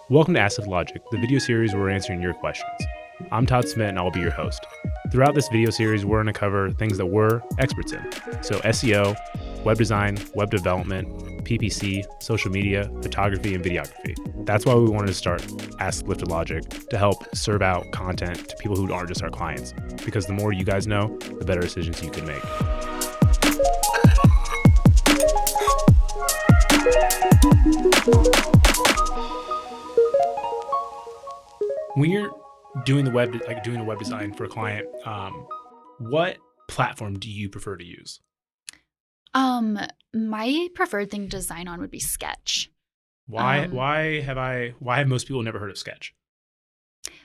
Welcome to Ask Logic, the video series where we're answering your questions. I'm Todd Smith and I'll be your host. Throughout this video series, we're going to cover things that we're experts in. So SEO, web design, web development, PPC, social media, photography, and videography. That's why we wanted to start Ask Lifted Logic, to help serve out content to people who aren't just our clients. Because the more you guys know, the better decisions you can make. When you're doing the web, doing a web design for a client, what platform do you prefer to use? My preferred thing to design on would be Sketch. Why have most people never heard of Sketch?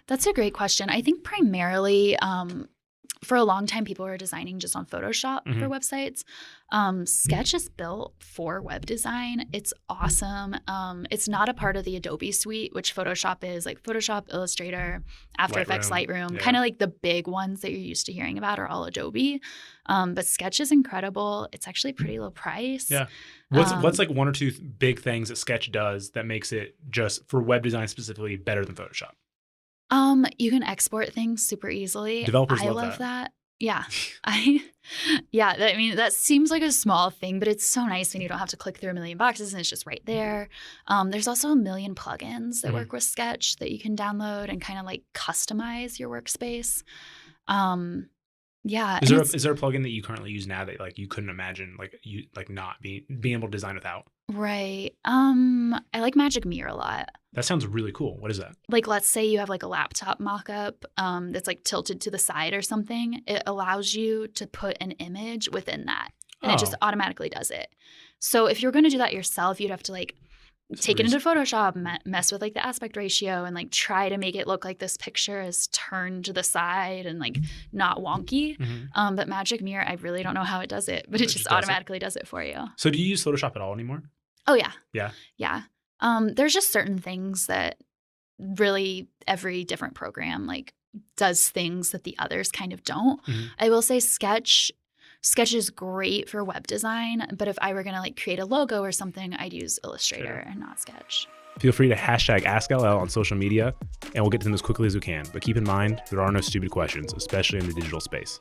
That's a great question. I think primarily, for a long time, people were designing just on Photoshop for websites. Sketch is built for web design. It's awesome. It's not a part of the Adobe suite, which Photoshop is, like Photoshop, Illustrator, After Effects, Lightroom, kind of like the big ones that you're used to hearing about are all Adobe. But Sketch is incredible. It's actually pretty low price. Yeah. What's like one or two big things that Sketch does that makes it, just for web design specifically, better than Photoshop? You can export things super easily. Developers I love that. Yeah. I mean, that seems like a small thing, but it's so nice when you don't have to click through a million boxes and it's just right there. There's also a million plugins that work with Sketch that you can download and kind of like customize your workspace. Yeah. Is there a plugin that you currently use now that like you couldn't imagine not being able to design without? Right. I like Magic Mirror a lot. That sounds really cool. What is that? Like, let's say you have like a laptop mock-up that's like tilted to the side or something. It allows you to put an image within that, and it just automatically does it. So if you're going to do that yourself, you'd have to like take it into Photoshop, mess with like the aspect ratio, and like try to make it look like this picture is turned to the side and like not wonky. But Magic Mirror, I really don't know how it does it, but it just automatically does it for you. So do you use Photoshop at all anymore? Oh yeah. Yeah. Yeah. There's just certain things that really every different program like does things that the others kind of don't. I will say Sketch is great for web design, but if I were going to like create a logo or something, I'd use Illustrator and not Sketch. Feel free to hashtag AskLL on social media, and we'll get to them as quickly as we can. But keep in mind, there are no stupid questions, especially in the digital space.